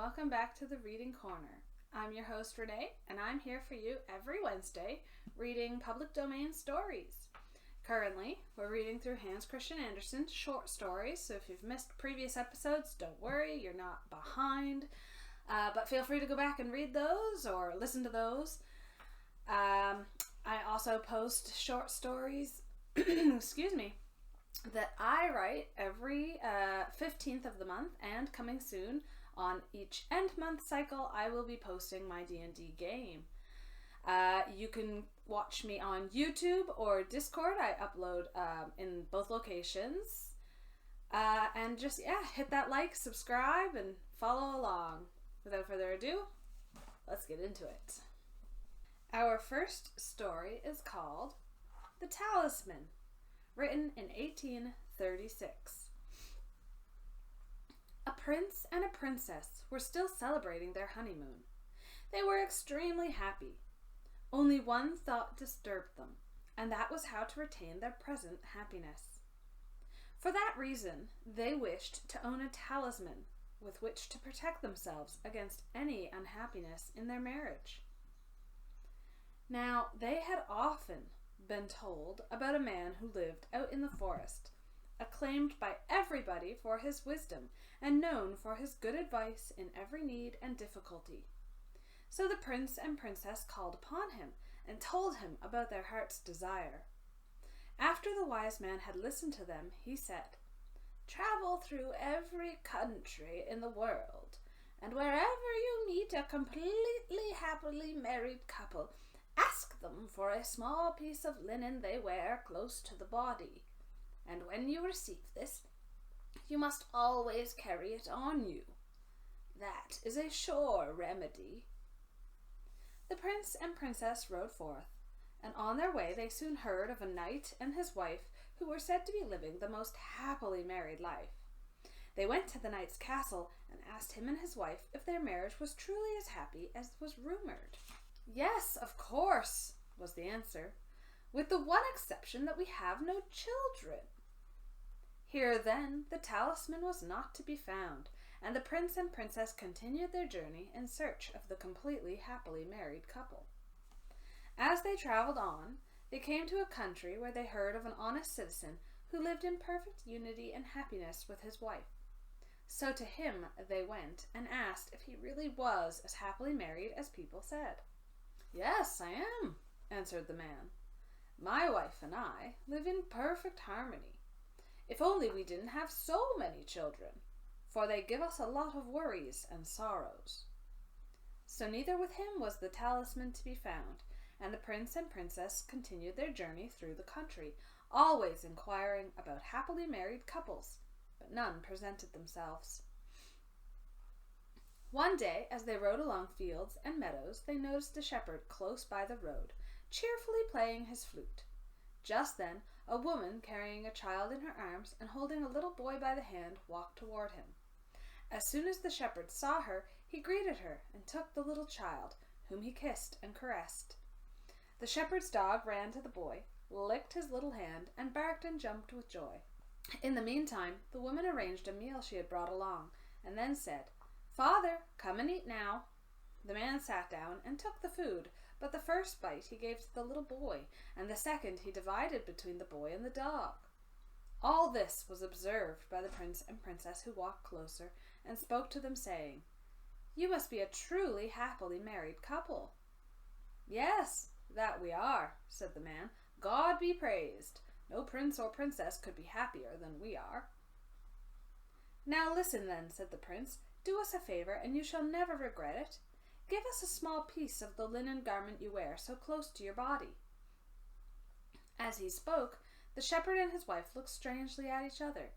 welcome back to the Reading Corner. I'm your host Renee, and I'm here for you every Wednesday reading public domain stories. Currently, we're reading through Hans Christen Anderson's short stories, so if you've missed previous episodes, don't worry, you're not behind. But feel free to go back and read those or listen to those. I also post short stories, excuse me, that I write every 15th of the month, and coming soon on each end month cycle I will be posting my D&D game. You can watch me on YouTube or Discord. I upload in both locations. And just, hit that like, subscribe, and follow along. Without further ado, let's get into it. Our first story is called The Talisman, written in 1836. A prince and a princess were still celebrating their honeymoon. They were extremely happy. Only one thought disturbed them, and that was how to retain their present happiness. For that reason, they wished to own a talisman with which to protect themselves against any unhappiness in their marriage. Now, they had often been told about a man who lived out in the forest, acclaimed by everybody for his wisdom and known for his good advice in every need and difficulty. So the prince and princess called upon him and told him about their heart's desire. After the wise man had listened to them, he said, "Travel through every country in the world, and wherever you meet a completely happily married couple, ask them for a small piece of linen they wear close to the body. And when you receive this, you must always carry it on you. That is a sure remedy." The prince and princess rode forth, and on their way they soon heard of a knight and his wife who were said to be living the most happily married life. They went to the knight's castle and asked him and his wife if their marriage was truly as happy as was rumored. "Yes, of course," was the answer, "with the one exception that we have no children." Here then the talisman was not to be found, and the prince and princess continued their journey in search of the completely happily married couple. As they traveled on, they came to a country where they heard of an honest citizen who lived in perfect unity and happiness with his wife. So to him they went and asked if he really was as happily married as people said. "Yes, I am," answered the man. "My wife and I live in perfect harmony. If only we didn't have so many children, for they give us a lot of worries and sorrows." So neither with him was the talisman to be found, and the prince and princess continued their journey through the country, always inquiring about happily married couples, but none presented themselves. One day, as they rode along fields and meadows, they noticed a shepherd close by the road, cheerfully playing his flute. Just then, a woman carrying a child in her arms and holding a little boy by the hand walked toward him. As soon as the shepherd saw her, he greeted her and took the little child, whom he kissed and caressed. The shepherd's dog ran to the boy, licked his little hand, and barked and jumped with joy. In the meantime, the woman arranged a meal she had brought along, and then said, "Father, come and eat now." The man sat down and took the food, but the first bite he gave to the little boy, and the second he divided between the boy and the dog. All this was observed by the prince and princess, who walked closer and spoke to them, saying, "You must be a truly happily married couple." "Yes, that we are," said the man. "God be praised. No prince or princess could be happier than we are." "Now listen then," said the prince. "Do us a favor, and you shall never regret it. Give us a small piece of the linen garment you wear so close to your body." As he spoke, the shepherd and his wife looked strangely at each other,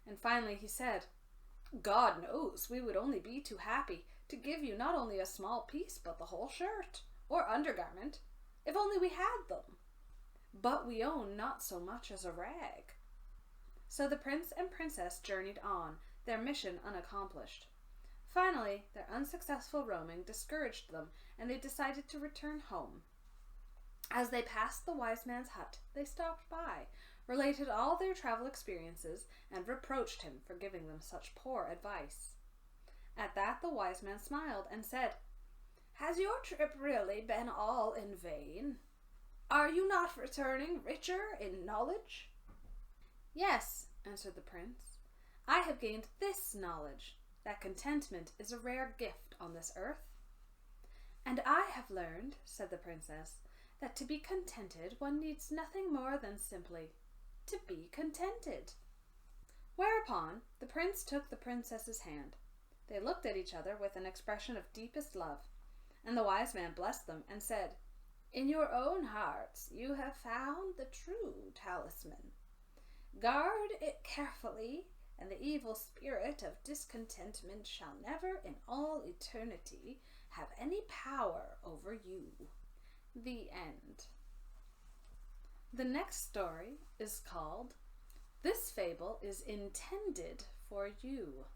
and finally he said, "God knows we would only be too happy to give you not only a small piece but the whole shirt, or undergarment, if only we had them. But we own not so much as a rag." So the prince and princess journeyed on, their mission unaccomplished. Finally, their unsuccessful roaming discouraged them, and they decided to return home. As they passed the wise man's hut, they stopped by, related all their travel experiences, and reproached him for giving them such poor advice. At that the wise man smiled and said, "Has your trip really been all in vain? Are you not returning richer in knowledge?" "Yes," answered the prince, "I have gained this knowledge, that contentment is a rare gift on this earth." "And I have learned," said the princess, "that to be contented one needs nothing more than simply to be contented." Whereupon the prince took the princess's hand. They looked at each other with an expression of deepest love, and the wise man blessed them and said, "In your own hearts you have found the true talisman. Guard it carefully, and the evil spirit of discontentment shall never in all eternity have any power over you." The end. The next story is called This Fable is Intended for You,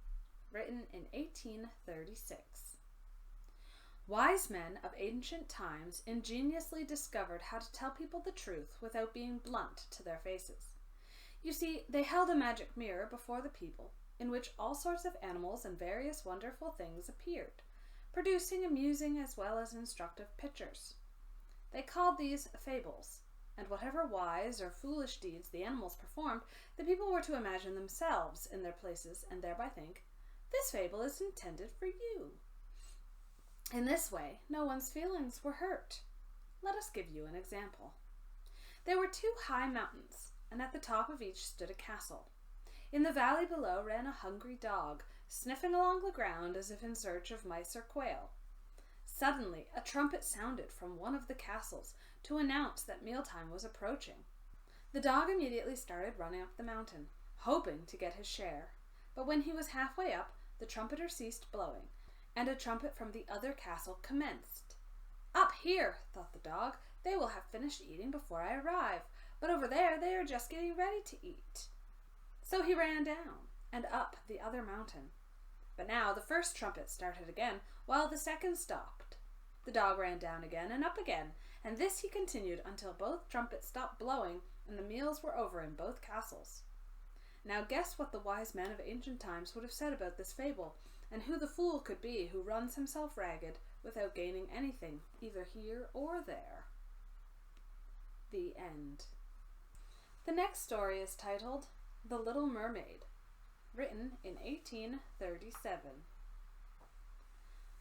written in 1836. Wise men of ancient times ingeniously discovered how to tell people the truth without being blunt to their faces. You see, they held a magic mirror before the people, in which all sorts of animals and various wonderful things appeared, producing amusing as well as instructive pictures. They called these fables, and whatever wise or foolish deeds the animals performed, the people were to imagine themselves in their places and thereby think, "This fable is intended for you." In this way, no one's feelings were hurt. Let us give you an example. There were 2 high mountains, and at the top of each stood a castle. In the valley below ran a hungry dog, sniffing along the ground as if in search of mice or quail. Suddenly, a trumpet sounded from one of the castles to announce that mealtime was approaching. The dog immediately started running up the mountain, hoping to get his share. But when he was halfway up, the trumpeter ceased blowing, and a trumpet from the other castle commenced. "Up here," thought the dog, "they will have finished eating before I arrive, but over there they are just getting ready to eat." So he ran down and up the other mountain. But now the first trumpet started again, while the second stopped. The dog ran down again and up again, and this he continued until both trumpets stopped blowing and the meals were over in both castles. Now guess what the wise men of ancient times would have said about this fable, and who the fool could be who runs himself ragged without gaining anything, either here or there. The end. The next story is titled The Little Mermaid, written in 1837.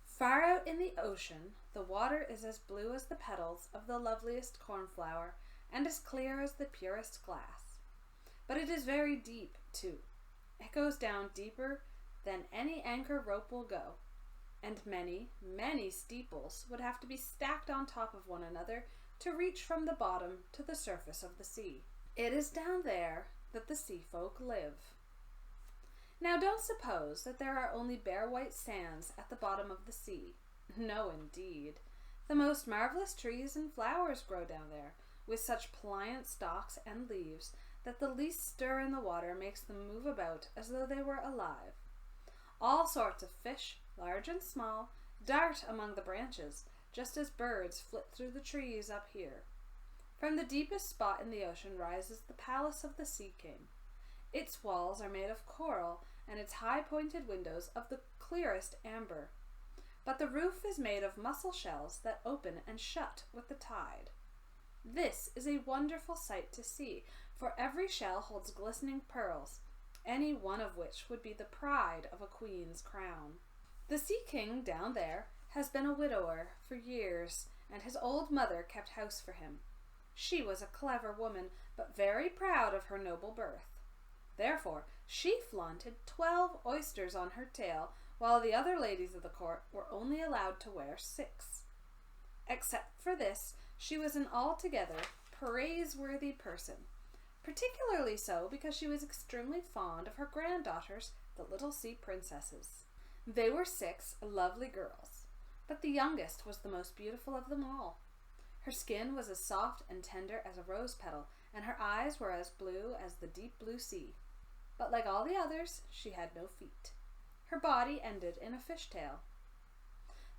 Far out in the ocean, the water is as blue as the petals of the loveliest cornflower and as clear as the purest glass. But it is very deep, too. It goes down deeper than any anchor rope will go, and many, many steeples would have to be stacked on top of one another to reach from the bottom to the surface of the sea. It is down there that the sea folk live. Now don't suppose that there are only bare white sands at the bottom of the sea. No, indeed. The most marvelous trees and flowers grow down there, with such pliant stalks and leaves that the least stir in the water makes them move about as though they were alive. All sorts of fish, large and small, dart among the branches, just as birds flit through the trees up here. From the deepest spot in the ocean rises the palace of the Sea King. Its walls are made of coral, and its high-pointed windows of the clearest amber. But the roof is made of mussel shells that open and shut with the tide. This is a wonderful sight to see, for every shell holds glistening pearls, any one of which would be the pride of a queen's crown. The Sea King down there has been a widower for years, and his old mother kept house for him. She was a clever woman, but very proud of her noble birth. Therefore, she flaunted 12 oysters on her tail, while the other ladies of the court were only allowed to wear 6. Except for this, she was an altogether praiseworthy person, particularly so because she was extremely fond of her granddaughters, the little sea princesses. They were 6 lovely girls, but the youngest was the most beautiful of them all. Her skin was as soft and tender as a rose petal, and her eyes were as blue as the deep blue sea. But like all the others, she had no feet. Her body ended in a fishtail.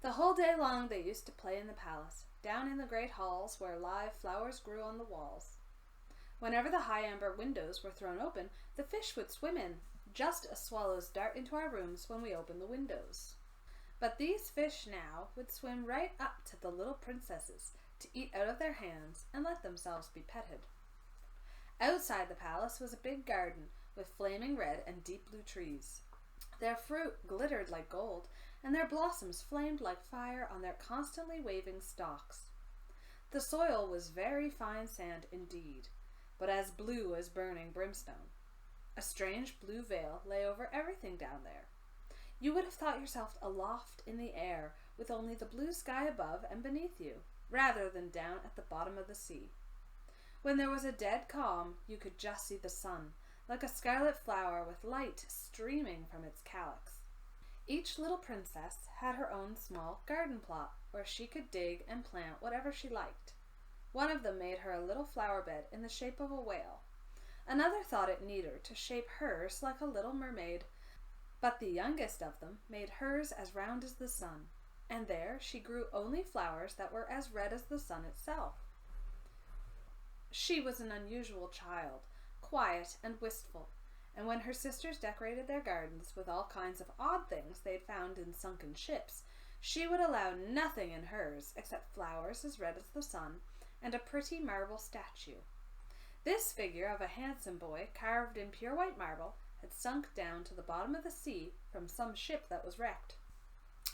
The whole day long they used to play in the palace, down in the great halls where live flowers grew on the walls. Whenever the high amber windows were thrown open, the fish would swim in, just as swallows dart into our rooms when we open the windows. But these fish now would swim right up to the little princesses to eat out of their hands and let themselves be petted. Outside the palace was a big garden with flaming red and deep blue trees. Their fruit glittered like gold, and their blossoms flamed like fire on their constantly waving stalks. The soil was very fine sand indeed, but as blue as burning brimstone. A strange blue veil lay over everything down there. You would have thought yourself aloft in the air, with only the blue sky above and beneath you, rather than down at the bottom of the sea. When there was a dead calm, you could just see the sun, like a scarlet flower with light streaming from its calyx. Each little princess had her own small garden plot, where she could dig and plant whatever she liked. One of them made her a little flower bed in the shape of a whale. Another thought it neater to shape hers like a little mermaid, but the youngest of them made hers as round as the sun, and there she grew only flowers that were as red as the sun itself. She was an unusual child, quiet and wistful, and when her sisters decorated their gardens with all kinds of odd things they had found in sunken ships, she would allow nothing in hers except flowers as red as the sun and a pretty marble statue. This figure of a handsome boy, carved in pure white marble, had sunk down to the bottom of the sea from some ship that was wrecked.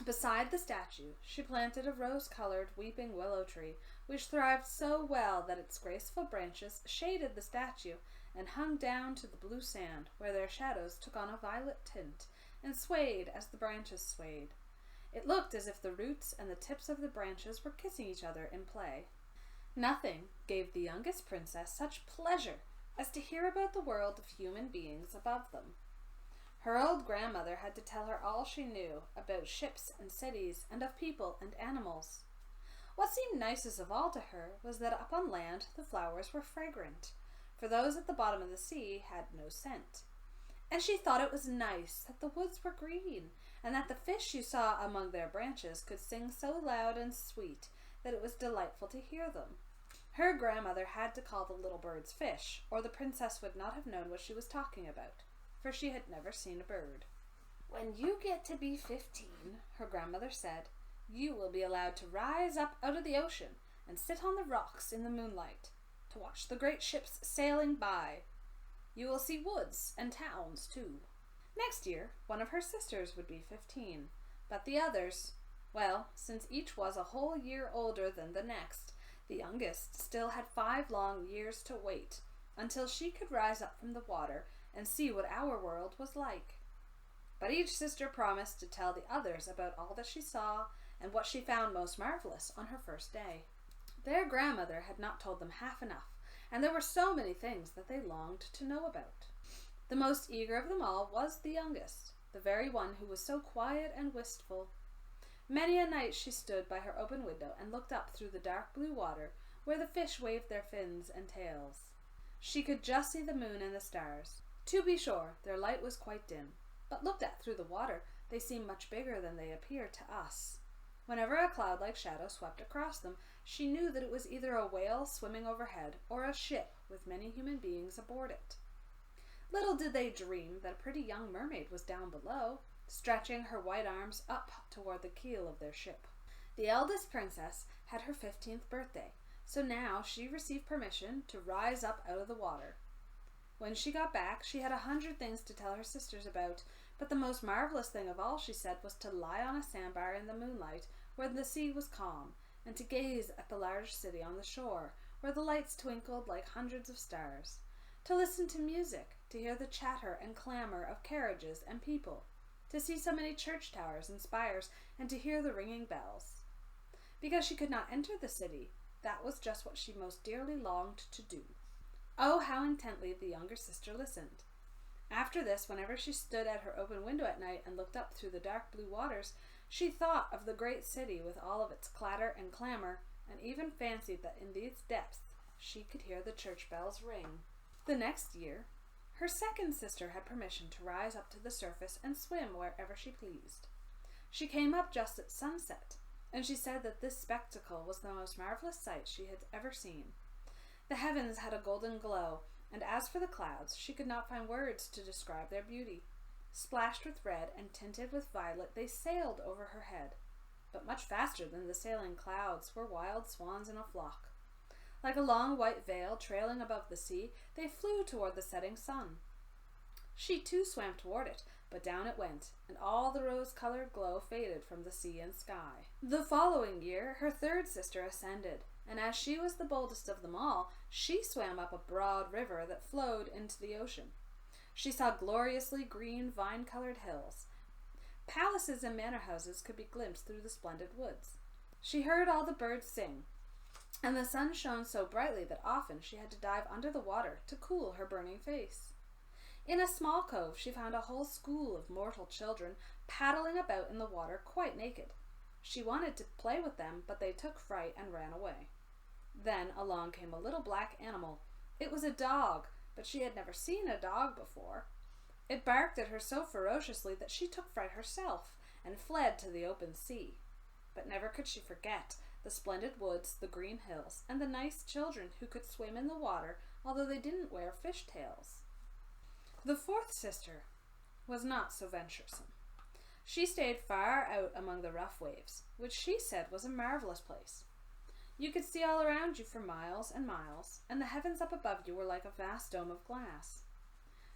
Beside the statue, she planted a rose-colored weeping willow tree, which thrived so well that its graceful branches shaded the statue and hung down to the blue sand, where their shadows took on a violet tint and swayed as the branches swayed. It looked as if the roots and the tips of the branches were kissing each other in play. Nothing gave the youngest princess such pleasure as to hear about the world of human beings above them. Her old grandmother had to tell her all she knew about ships and cities and of people and animals. What seemed nicest of all to her was that up on land the flowers were fragrant, for those at the bottom of the sea had no scent. And she thought it was nice that the woods were green, and that the fish you saw among their branches could sing so loud and sweet that it was delightful to hear them. Her grandmother had to call the little birds fish, or the princess would not have known what she was talking about, for she had never seen a bird. "When you get to be 15, her grandmother said, you will be allowed to rise up out of the ocean and sit on the rocks in the moonlight, to watch the great ships sailing by. You will see woods and towns, too." Next year, one of her sisters would be 15, but the others, well, since each was a whole year older than the next, the youngest still had 5 long years to wait, until she could rise up from the water and see what our world was like. But each sister promised to tell the others about all that she saw and what she found most marvelous on her first day. Their grandmother had not told them half enough, and there were so many things that they longed to know about. The most eager of them all was the youngest, the very one who was so quiet and wistful. Many a night she stood by her open window and looked up through the dark blue water where the fish waved their fins and tails. She could just see the moon and the stars. To be sure, their light was quite dim, but looked at through the water, they seemed much bigger than they appear to us. Whenever a cloud-like shadow swept across them, she knew that it was either a whale swimming overhead or a ship with many human beings aboard it. Little did they dream that a pretty young mermaid was down below, stretching her white arms up toward the keel of their ship. The eldest princess had her 15th birthday, so now she received permission to rise up out of the water. When she got back, she had 100 things to tell her sisters about, but the most marvelous thing of all, she said, was to lie on a sandbar in the moonlight where the sea was calm, and to gaze at the large city on the shore, where the lights twinkled like hundreds of stars, to listen to music, to hear the chatter and clamor of carriages and people, to see so many church towers and spires, and to hear the ringing bells. Because she could not enter the city, that was just what she most dearly longed to do. Oh, how intently the younger sister listened. After this, whenever she stood at her open window at night and looked up through the dark blue waters, she thought of the great city with all of its clatter and clamor, and even fancied that in these depths she could hear the church bells ring. The next year, her second sister had permission to rise up to the surface and swim wherever she pleased. She came up just at sunset, and she said that this spectacle was the most marvelous sight she had ever seen. The heavens had a golden glow, and as for the clouds, she could not find words to describe their beauty. Splashed with red and tinted with violet, they sailed over her head. But much faster than the sailing clouds were wild swans in a flock. Like a long white veil trailing above the sea, they flew toward the setting sun. She too swam toward it, but down it went, and all the rose-colored glow faded from the sea and sky. The following year, her third sister ascended, and as she was the boldest of them all, she swam up a broad river that flowed into the ocean. She saw gloriously green, vine-colored hills. Palaces and manor houses could be glimpsed through the splendid woods. She heard all the birds sing, and the sun shone so brightly that often she had to dive under the water to cool her burning face. In a small cove she found a whole school of mortal children paddling about in the water quite naked. She wanted to play with them, but they took fright and ran away. Then along came a little black animal. It was a dog, but she had never seen a dog before. It barked at her so ferociously that she took fright herself and fled to the open sea. But never could she forget the splendid woods, the green hills, and the nice children who could swim in the water, although they didn't wear fishtails. The fourth sister was not so venturesome. She stayed far out among the rough waves, which she said was a marvelous place. You could see all around you for miles and miles, and the heavens up above you were like a vast dome of glass.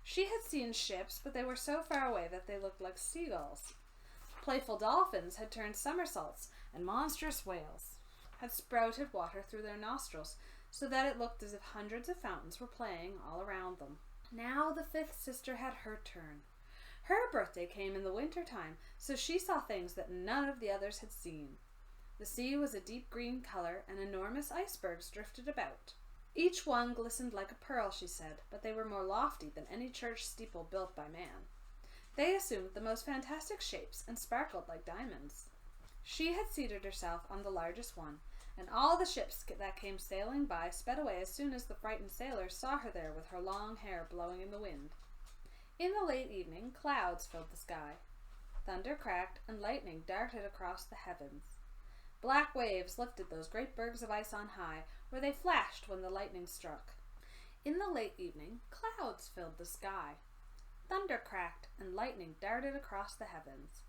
She had seen ships, but they were so far away that they looked like seagulls. Playful dolphins had turned somersaults, and monstrous whales had sprouted water through their nostrils, so that it looked as if hundreds of fountains were playing all around them. Now the fifth sister had her turn. Her birthday came in the winter time, so she saw things that none of the others had seen. The sea was a deep green color, and enormous icebergs drifted about. Each one glistened like a pearl, she said, but they were more lofty than any church steeple built by man. They assumed the most fantastic shapes and sparkled like diamonds. She had seated herself on the largest one, and all the ships that came sailing by sped away as soon as the frightened sailors saw her there with her long hair blowing in the wind. In the late evening, clouds filled the sky. Thunder cracked, and lightning darted across the heavens. Black waves lifted those great bergs of ice on high, where they flashed when the lightning struck. In the late evening, clouds filled the sky. Thunder cracked, and lightning darted across the heavens.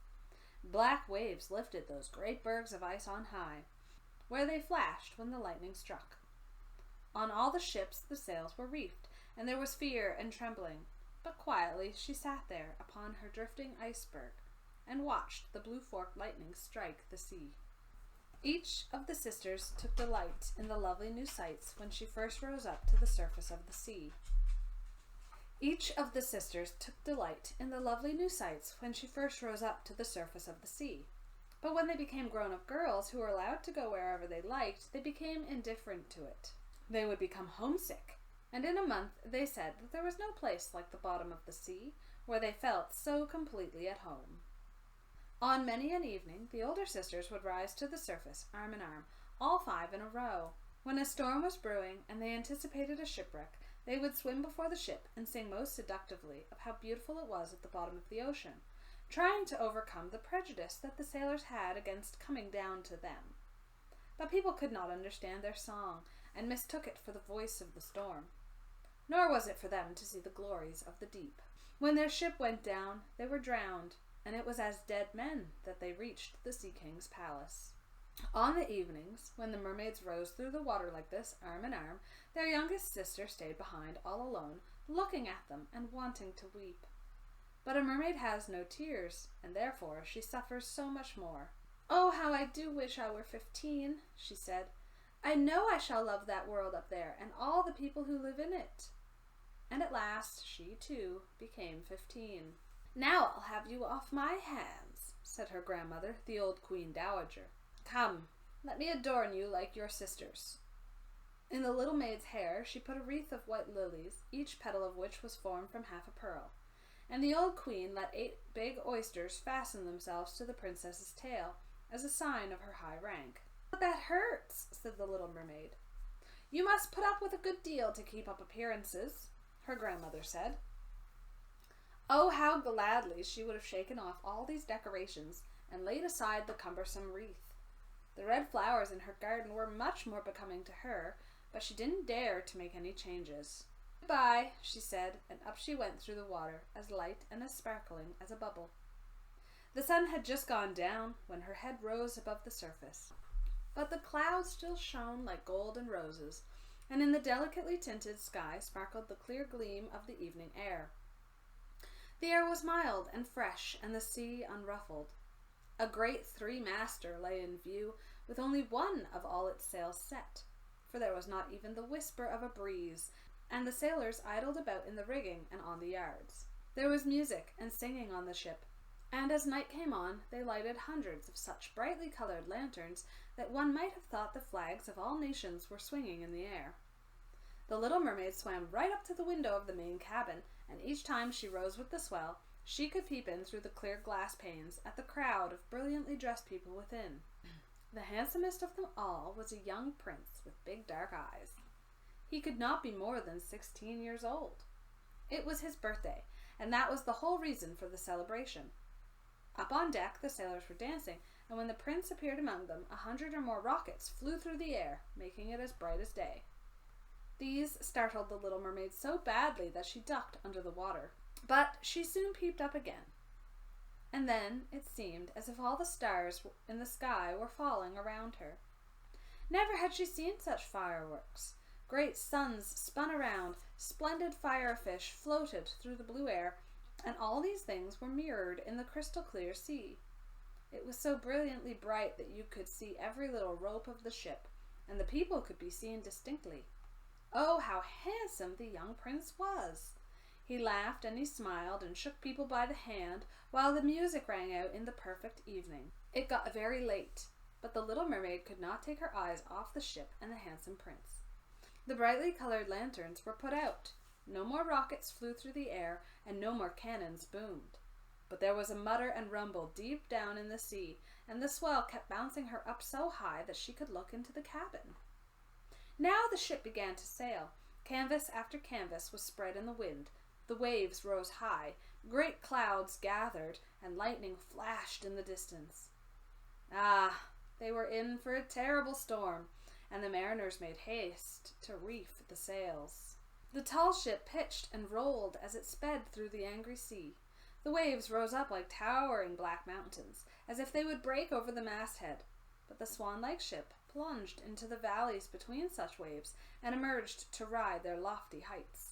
Black waves lifted those great bergs of ice on high, where they flashed when the lightning struck. On all the ships the sails were reefed, and there was fear and trembling, but quietly she sat there upon her drifting iceberg, and watched the blue-forked lightning strike the sea. Each of the sisters took delight in the lovely new sights when she first rose up to the surface of the sea. Each of the sisters took delight in the lovely new sights when she first rose up to the surface of the sea. But when they became grown-up girls who were allowed to go wherever they liked, they became indifferent to it. They would become homesick, and in a month they said that there was no place like the bottom of the sea, where they felt so completely at home. On many an evening, the older sisters would rise to the surface, arm in arm, all five in a row. When a storm was brewing and they anticipated a shipwreck, they would swim before the ship and sing most seductively of how beautiful it was at the bottom of the ocean, trying to overcome the prejudice that the sailors had against coming down to them. But people could not understand their song, and mistook it for the voice of the storm. Nor was it for them to see the glories of the deep. When their ship went down, they were drowned, and it was as dead men that they reached the Sea King's palace. On the evenings, when the mermaids rose through the water like this, arm in arm, their youngest sister stayed behind all alone, looking at them and wanting to weep. But a mermaid has no tears, and therefore she suffers so much more. "Oh, how I do wish I were 15, she said. "I know I shall love that world up there, and all the people who live in it." And at last she, too, became 15. "Now I'll have you off my hands," said her grandmother, the old Queen Dowager. "Come, let me adorn you like your sisters." In the little maid's hair she put a wreath of white lilies, each petal of which was formed from half a pearl, and the old queen let 8 big oysters fasten themselves to the princess's tail, as a sign of her high rank. "But that hurts," said the little mermaid. "You must put up with a good deal to keep up appearances," her grandmother said. Oh, how gladly she would have shaken off all these decorations and laid aside the cumbersome wreath. The red flowers in her garden were much more becoming to her, but she didn't dare to make any changes. "Goodbye," she said, and up she went through the water, as light and as sparkling as a bubble. The sun had just gone down when her head rose above the surface, but the clouds still shone like gold and roses, and in the delicately tinted sky sparkled the clear gleam of the evening air. The air was mild and fresh, and the sea unruffled. A great three-master lay in view, with only one of all its sails set, for there was not even the whisper of a breeze, and the sailors idled about in the rigging and on the yards. There was music and singing on the ship, and as night came on, they lighted hundreds of such brightly colored lanterns that one might have thought the flags of all nations were swinging in the air. The Little Mermaid swam right up to the window of the main cabin, and each time she rose with the swell, she could peep in through the clear glass panes at the crowd of brilliantly dressed people within. The handsomest of them all was a young prince with big dark eyes. He could not be more than 16 years old. It was his birthday, and that was the whole reason for the celebration. Up on deck, the sailors were dancing, and when the prince appeared among them, 100 or more rockets flew through the air, making it as bright as day. These startled the Little Mermaid so badly that she ducked under the water. But she soon peeped up again. And then it seemed as if all the stars in the sky were falling around her. Never had she seen such fireworks. Great suns spun around, splendid firefish floated through the blue air, and all these things were mirrored in the crystal clear sea. It was so brilliantly bright that you could see every little rope of the ship, and the people could be seen distinctly. Oh, how handsome the young prince was! He laughed and he smiled and shook people by the hand while the music rang out in the perfect evening. It got very late, but the Little Mermaid could not take her eyes off the ship and the handsome prince. The brightly colored lanterns were put out. No more rockets flew through the air, and no more cannons boomed. But there was a mutter and rumble deep down in the sea, and the swell kept bouncing her up so high that she could look into the cabin. Now the ship began to sail. Canvas after canvas was spread in the wind. The waves rose high, great clouds gathered, and lightning flashed in the distance. Ah, they were in for a terrible storm, and the mariners made haste to reef the sails. The tall ship pitched and rolled as it sped through the angry sea. The waves rose up like towering black mountains, as if they would break over the masthead, but the swan-like ship plunged into the valleys between such waves and emerged to ride their lofty heights.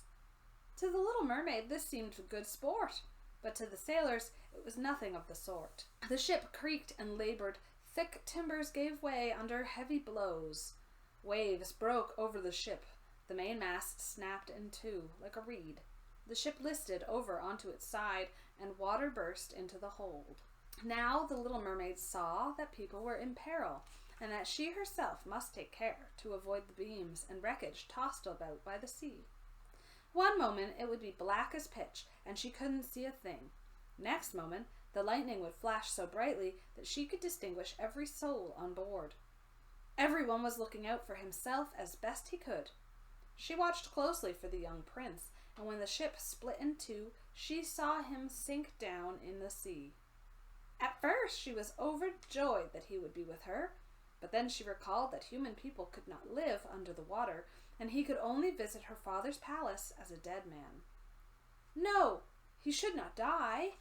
To the Little Mermaid this seemed good sport, but to the sailors it was nothing of the sort. The ship creaked and labored. Thick timbers gave way under heavy blows. Waves broke over the ship. The mainmast snapped in two like a reed. The ship listed over onto its side, and water burst into the hold. Now the Little Mermaid saw that people were in peril, and that she herself must take care to avoid the beams and wreckage tossed about by the sea. One moment it would be black as pitch, and she couldn't see a thing. Next moment the lightning would flash so brightly that she could distinguish every soul on board. Everyone was looking out for himself as best he could. She watched closely for the young prince, and when the ship split in two, she saw him sink down in the sea. At first she was overjoyed that he would be with her, but then she recalled that human people could not live under the water, and he could only visit her father's palace as a dead man. No, he should not die.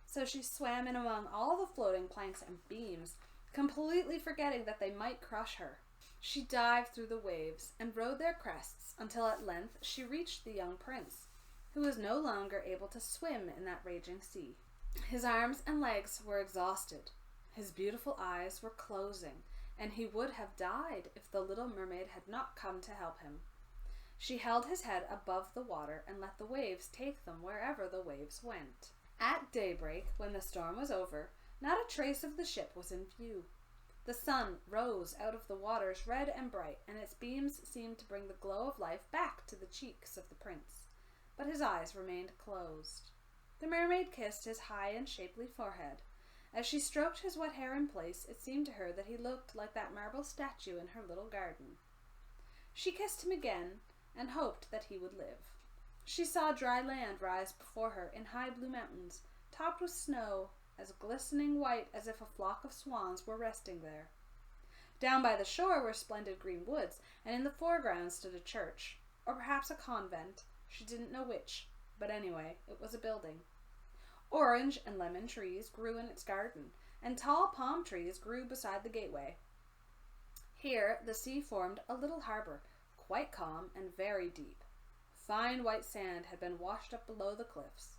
So she swam in among all the floating planks and beams, completely forgetting that they might crush her. She dived through the waves and rode their crests until at length she reached the young prince, who was no longer able to swim in that raging sea. His arms and legs were exhausted. His beautiful eyes were closing, and he would have died if the Little Mermaid had not come to help him. She held his head above the water and let the waves take them wherever the waves went. At daybreak, when the storm was over, not a trace of the ship was in view. The sun rose out of the waters red and bright, and its beams seemed to bring the glow of life back to the cheeks of the prince, but his eyes remained closed. The mermaid kissed his high and shapely forehead. As she stroked his wet hair in place, it seemed to her that he looked like that marble statue in her little garden. She kissed him again, and hoped that he would live. She saw dry land rise before her in high blue mountains, topped with snow, as glistening white as if a flock of swans were resting there. Down by the shore were splendid green woods, and in the foreground stood a church, or perhaps a convent, She didn't know which, but anyway, it was a building. Orange and lemon trees grew in its garden, and tall palm trees grew beside the gateway. Here the sea formed a little harbour, quite calm and very deep. Fine white sand had been washed up below the cliffs.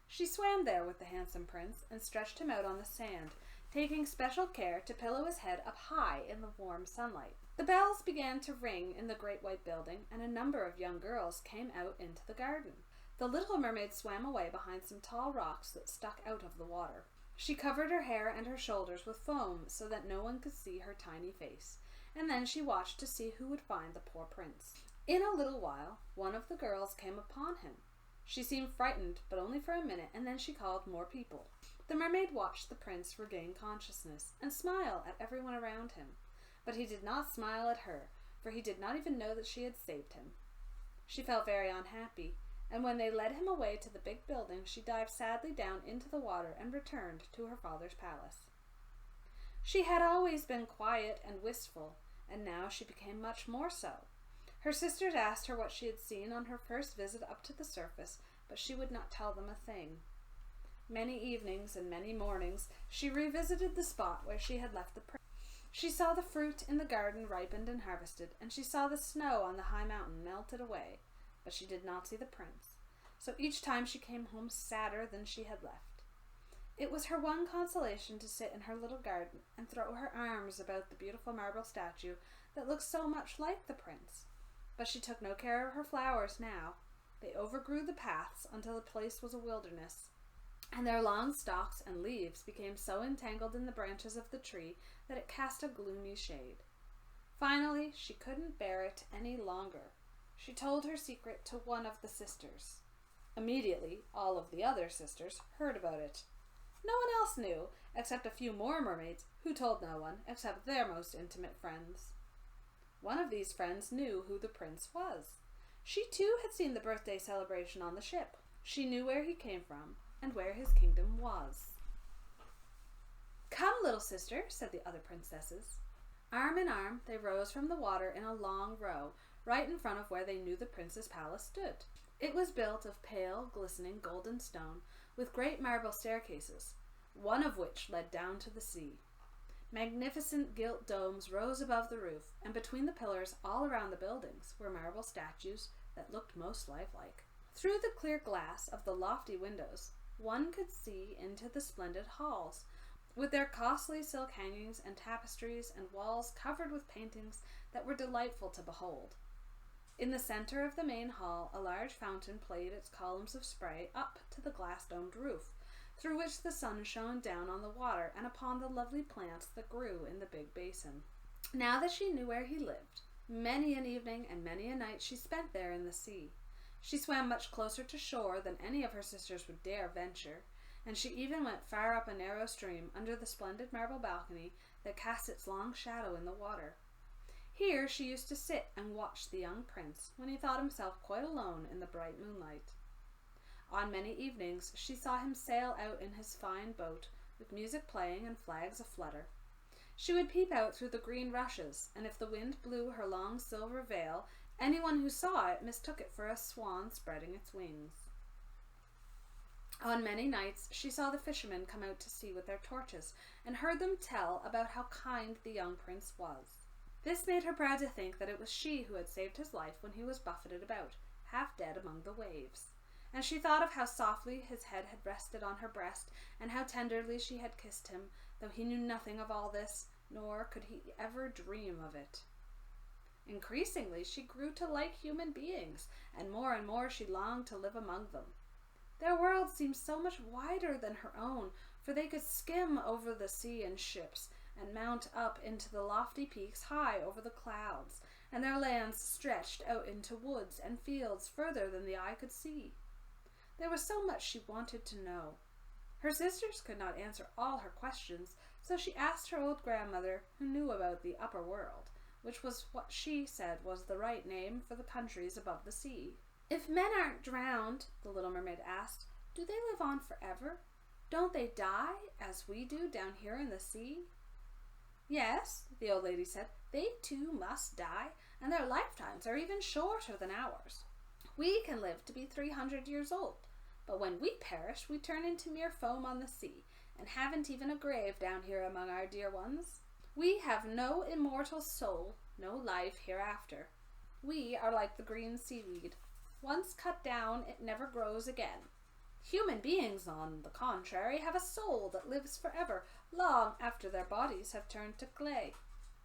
She swam there with the handsome prince and stretched him out on the sand, taking special care to pillow his head up high in the warm sunlight. The bells began to ring in the great white building, and a number of young girls came out into the garden. The little mermaid swam away behind some tall rocks that stuck out of the water. She covered her hair and her shoulders with foam so that no one could see her tiny face, and then she watched to see who would find the poor prince. In a little while, one of the girls came upon him. She seemed frightened, but only for a minute, and then she called more people. The mermaid watched the prince regain consciousness and smile at everyone around him, but he did not smile at her, for he did not even know that she had saved him. She felt very unhappy, and when they led him away to the big building, she dived sadly down into the water and returned to her father's palace. She had always been quiet and wistful, and now she became much more so. Her sisters asked her what she had seen on her first visit up to the surface, but she would not tell them a thing. Many evenings and many mornings she revisited the spot where she had left the prince. She saw the fruit in the garden ripened and harvested, and she saw the snow on the high mountain melted away, but she did not see the prince. So each time she came home sadder than she had left. It was her one consolation to sit in her little garden and throw her arms about the beautiful marble statue that looked so much like the prince. But she took no care of her flowers now. They overgrew the paths until the place was a wilderness, and their long stalks and leaves became so entangled in the branches of the tree that it cast a gloomy shade. Finally, she couldn't bear it any longer. She told her secret to one of the sisters. Immediately, all of the other sisters heard about it. No one else knew, except a few more mermaids, who told no one except their most intimate friends. One of these friends knew who the prince was. She too had seen the birthday celebration on the ship. She knew where he came from and where his kingdom was. "Come, little sister," said the other princesses. Arm in arm, they rose from the water in a long row, right in front of where they knew the prince's palace stood. It was built of pale, glistening golden stone, with great marble staircases, one of which led down to the sea. Magnificent gilt domes rose above the roof, and between the pillars all around the buildings were marble statues that looked most lifelike. Through the clear glass of the lofty windows, one could see into the splendid halls, with their costly silk hangings and tapestries and walls covered with paintings that were delightful to behold. In the center of the main hall, a large fountain played its columns of spray up to the glass-domed roof, through which the sun shone down on the water and upon the lovely plants that grew in the big basin. Now that she knew where he lived, many an evening and many a night she spent there in the sea. She swam much closer to shore than any of her sisters would dare venture, and she even went far up a narrow stream under the splendid marble balcony that cast its long shadow in the water. Here she used to sit and watch the young prince when he thought himself quite alone in the bright moonlight. On many evenings she saw him sail out in his fine boat, with music playing and flags aflutter. She would peep out through the green rushes, and if the wind blew her long silver veil, anyone who saw it mistook it for a swan spreading its wings. On many nights she saw the fishermen come out to sea with their torches, and heard them tell about how kind the young prince was. This made her proud to think that it was she who had saved his life when he was buffeted about, half dead among the waves. And she thought of how softly his head had rested on her breast, and how tenderly she had kissed him, though he knew nothing of all this, nor could he ever dream of it. Increasingly she grew to like human beings, and more she longed to live among them. Their world seemed so much wider than her own, for they could skim over the sea in ships, and mount up into the lofty peaks high over the clouds, and their lands stretched out into woods and fields further than the eye could see. There was so much she wanted to know. Her sisters could not answer all her questions, so she asked her old grandmother, who knew about the upper world, which was what she said was the right name for the countries above the sea. "If men aren't drowned," the little mermaid asked, "do they live on forever? Don't they die, as we do down here in the sea?" "Yes," the old lady said, "they too must die, and their lifetimes are even shorter than ours." We can live to be 300 years old, but when we perish, we turn into mere foam on the sea, and haven't even a grave down here among our dear ones. We have no immortal soul, no life hereafter. We are like the green seaweed. Once cut down, it never grows again. Human beings, on the contrary, have a soul that lives forever, long after their bodies have turned to clay.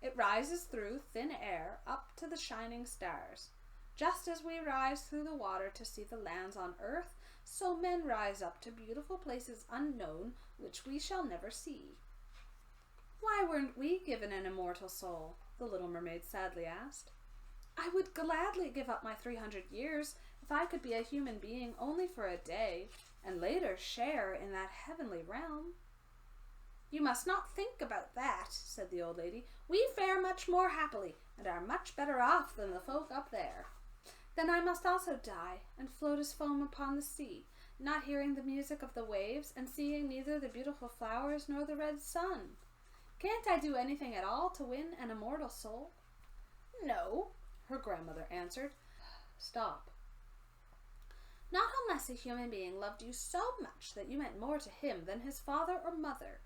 It rises through thin air up to the shining stars. Just as we rise through the water to see the lands on earth, so men rise up to beautiful places unknown, which we shall never see. Why weren't we given an immortal soul? The Little Mermaid sadly asked. I would gladly give up my 300 years if I could be a human being only for a day, and later share in that heavenly realm. You must not think about that, said the old lady. We fare much more happily, and are much better off than the folk up there. Then I must also die, and float as foam upon the sea, not hearing the music of the waves, and seeing neither the beautiful flowers nor the red sun. Can't I do anything at all to win an immortal soul? No, her grandmother answered. Stop. Not unless a human being loved you so much that you meant more to him than his father or mother.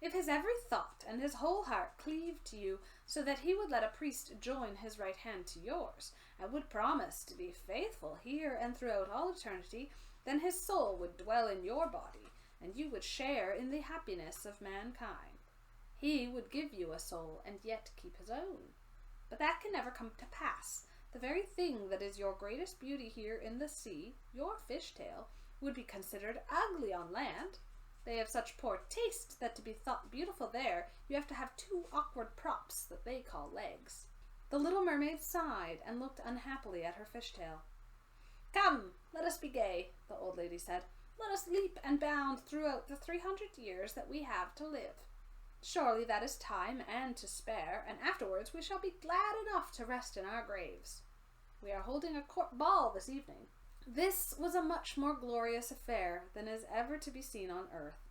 If his every thought and his whole heart cleaved to you so that he would let a priest join his right hand to yours, and would promise to be faithful here and throughout all eternity, then his soul would dwell in your body, and you would share in the happiness of mankind. He would give you a soul and yet keep his own. But that can never come to pass. The very thing that is your greatest beauty here in the sea, your fishtail, would be considered ugly on land. They have such poor taste that to be thought beautiful there, you have to have two awkward props that they call legs. The Little Mermaid sighed and looked unhappily at her fishtail. Come, let us be gay, the old lady said. Let us leap and bound throughout the 300 years that we have to live. Surely that is time and to spare, and afterwards we shall be glad enough to rest in our graves. We are holding a court ball this evening. This was a much more glorious affair than is ever to be seen on earth.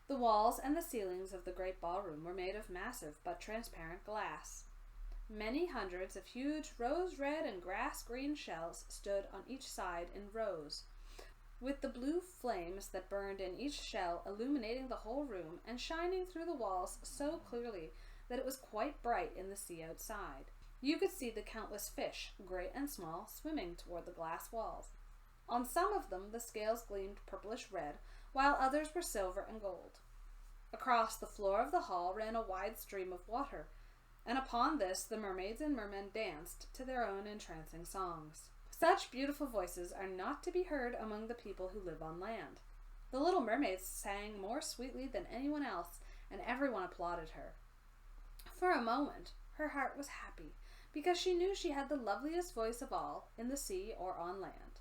The walls and the ceilings of the great ballroom were made of massive but transparent glass. Many hundreds of huge rose-red and grass-green shells stood on each side in rows, with the blue flames that burned in each shell illuminating the whole room and shining through the walls so clearly that it was quite bright in the sea outside. You could see the countless fish, great and small, swimming toward the glass walls. On some of them the scales gleamed purplish-red, while others were silver and gold. Across the floor of the hall ran a wide stream of water, and upon this the mermaids and mermen danced to their own entrancing songs. Such beautiful voices are not to be heard among the people who live on land. The Little Mermaid sang more sweetly than anyone else, and everyone applauded her. For a moment her heart was happy, because she knew she had the loveliest voice of all, in the sea or on land.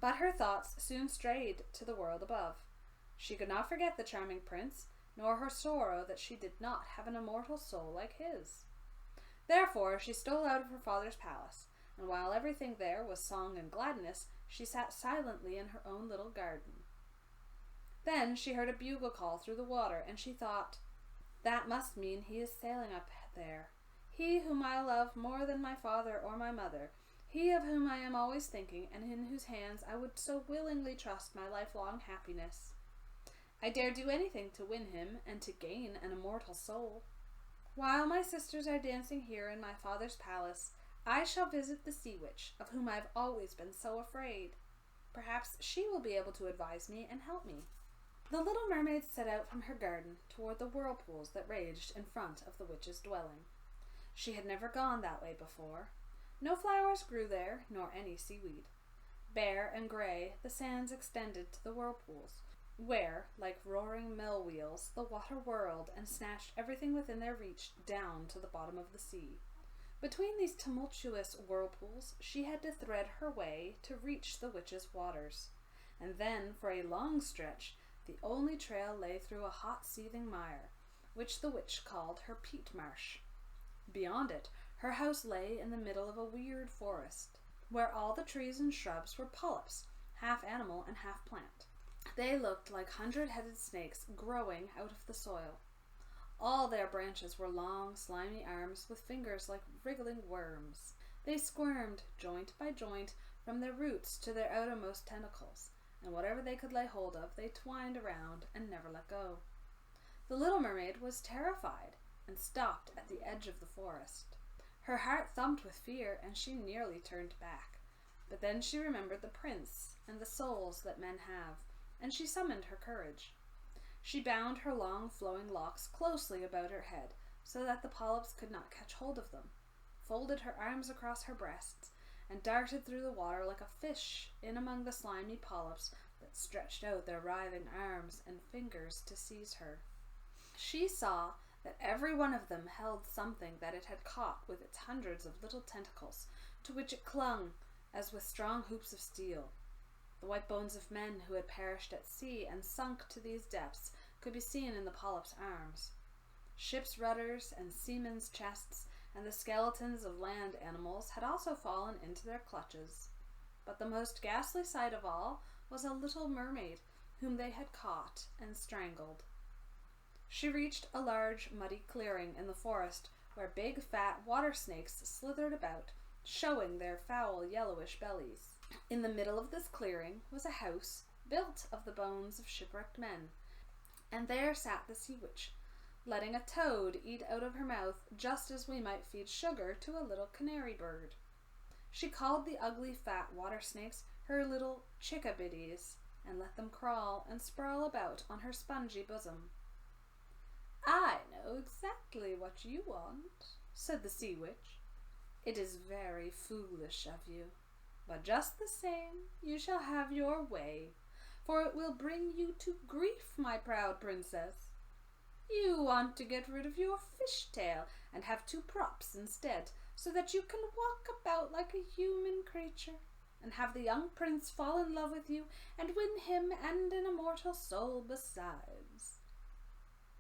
But her thoughts soon strayed to the world above. She could not forget the charming prince, nor her sorrow that she did not have an immortal soul like his. Therefore she stole out of her father's palace, and while everything there was song and gladness, she sat silently in her own little garden. Then she heard a bugle call through the water, and she thought, that must mean he is sailing up there. He whom I love more than my father or my mother, he of whom I am always thinking, and in whose hands I would so willingly trust my lifelong happiness. I dare do anything to win him, and to gain an immortal soul. While my sisters are dancing here in my father's palace, I shall visit the sea witch, of whom I have always been so afraid. Perhaps she will be able to advise me and help me. The Little Mermaid set out from her garden toward the whirlpools that raged in front of the witch's dwelling. She had never gone that way before. No flowers grew there, nor any seaweed. Bare and gray, the sands extended to the whirlpools, where, like roaring mill wheels, the water whirled and snatched everything within their reach down to the bottom of the sea. Between these tumultuous whirlpools she had to thread her way to reach the witch's waters, and then, for a long stretch, the only trail lay through a hot seething mire, which the witch called her peat marsh. Beyond it, her house lay in the middle of a weird forest, where all the trees and shrubs were polyps, half animal and half plant. They looked like 100-headed snakes growing out of the soil. All their branches were long, slimy arms with fingers like wriggling worms. They squirmed, joint by joint, from their roots to their outermost tentacles, and whatever they could lay hold of they twined around and never let go. The Little Mermaid was terrified and stopped at the edge of the forest. Her heart thumped with fear, and she nearly turned back. But then she remembered the prince and the souls that men have, and she summoned her courage. She bound her long flowing locks closely about her head so that the polyps could not catch hold of them, folded her arms across her breasts, and darted through the water like a fish in among the slimy polyps that stretched out their writhing arms and fingers to seize her. She saw that every one of them held something that it had caught with its hundreds of little tentacles, to which it clung as with strong hoops of steel. The white bones of men who had perished at sea and sunk to these depths could be seen in the polyps' arms. Ships' rudders and seamen's chests and the skeletons of land animals had also fallen into their clutches. But the most ghastly sight of all was a little mermaid whom they had caught and strangled. She reached a large muddy clearing in the forest where big fat water snakes slithered about, showing their foul yellowish bellies. In the middle of this clearing was a house built of the bones of shipwrecked men, and there sat the sea witch, letting a toad eat out of her mouth just as we might feed sugar to a little canary bird. She called the ugly fat water snakes her little chickabiddies, and let them crawl and sprawl about on her spongy bosom. "I know exactly what you want," said the sea witch. "It is very foolish of you, but just the same you shall have your way, for it will bring you to grief, my proud princess. You want to get rid of your fishtail and have two props instead, so that you can walk about like a human creature, and have the young prince fall in love with you and win him and an immortal soul besides."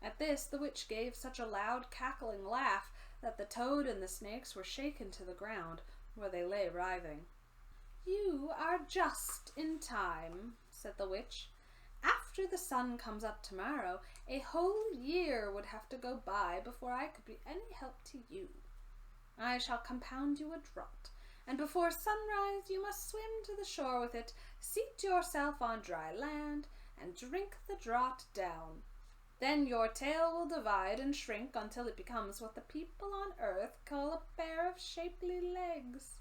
At this the witch gave such a loud cackling laugh that the toad and the snakes were shaken to the ground, where they lay writhing. "You are just in time," said the witch. "After the sun comes up tomorrow, a whole year would have to go by before I could be any help to you. I shall compound you a draught, and before sunrise you must swim to the shore with it, seat yourself on dry land, and drink the draught down. Then your tail will divide and shrink until it becomes what the people on earth call a pair of shapely legs.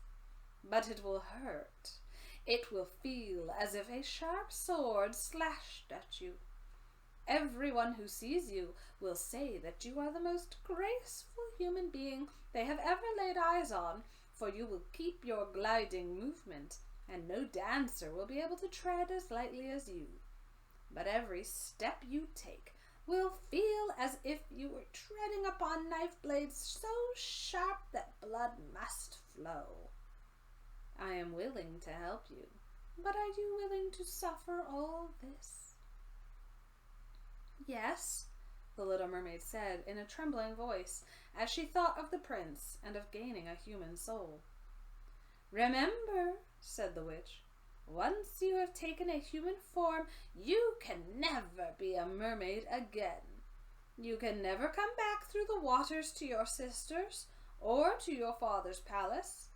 But it will hurt. It will feel as if a sharp sword slashed at you. Everyone who sees you will say that you are the most graceful human being they have ever laid eyes on, for you will keep your gliding movement, and no dancer will be able to tread as lightly as you. But every step you take will feel as if you were treading upon knife blades so sharp that blood must flow. I am willing to help you, but are you willing to suffer all this?" "Yes," the Little Mermaid said in a trembling voice, as she thought of the prince and of gaining a human soul. "Remember," said the witch, "once you have taken a human form, you can never be a mermaid again. You can never come back through the waters to your sisters or to your father's palace.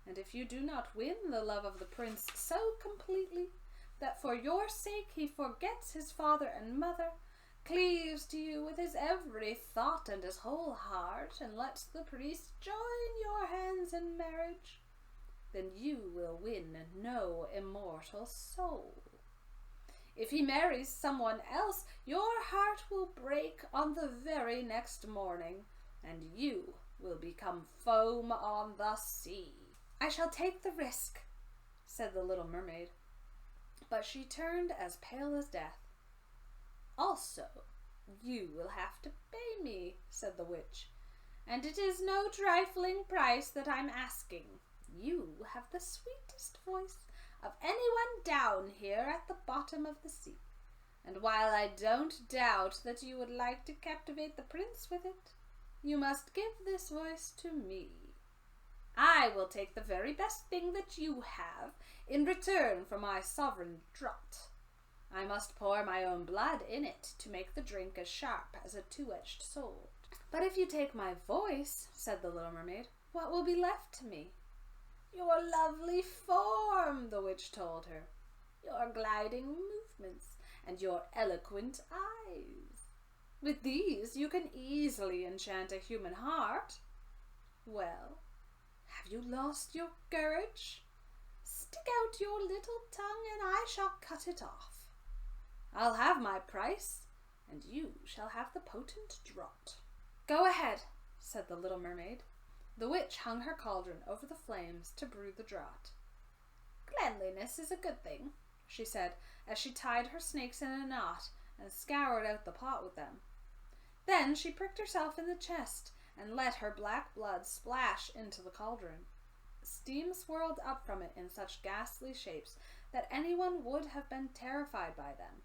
And if you do not win the love of the prince so completely that for your sake he forgets his father and mother, cleaves to you with his every thought and his whole heart, and lets the priest join your hands in marriage, then you will win no immortal soul. If he marries someone else, your heart will break on the very next morning, and you will become foam on the sea." "I shall take the risk," said the Little Mermaid, but she turned as pale as death. "Also, you will have to pay me," said the witch, "and it is no trifling price that I'm asking. You have the sweetest voice of anyone down here at the bottom of the sea, and while I don't doubt that you would like to captivate the prince with it, you must give this voice to me. I will take the very best thing that you have in return for my sovereign draught. I must pour my own blood in it to make the drink as sharp as a two-edged sword." "But if you take my voice," said the Little Mermaid, "what will be left to me?" Your lovely form, the witch told her, your gliding movements, and your eloquent eyes. With these you can easily enchant a human heart. Well, have you lost your courage? Stick out your little tongue and I shall cut it off. I'll have my price, and you shall have the potent draught. Go ahead, said the little mermaid. The witch hung her cauldron over the flames to brew the draught. Cleanliness is a good thing, she said, as she tied her snakes in a knot and scoured out the pot with them. Then she pricked herself in the chest and let her black blood splash into the cauldron. Steam swirled up from it in such ghastly shapes that anyone would have been terrified by them.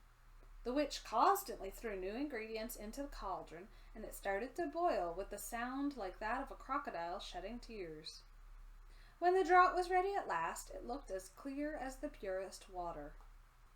The witch constantly threw new ingredients into the cauldron, and it started to boil with a sound like that of a crocodile shedding tears. When the draught was ready at last, it looked as clear as the purest water.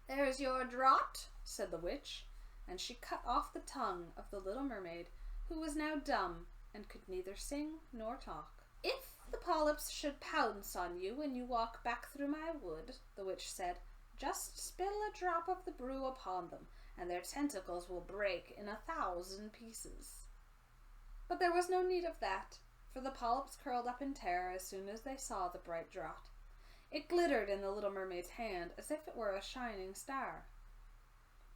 There's your draught, said the witch, and she cut off the tongue of the little mermaid, who was now dumb and could neither sing nor talk. If the polyps should pounce on you when you walk back through my wood, the witch said, just spill a drop of the brew upon them, and their tentacles will break in 1,000 pieces. But there was no need of that, for the polyps curled up in terror as soon as they saw the bright draught. It glittered in the little mermaid's hand as if it were a shining star.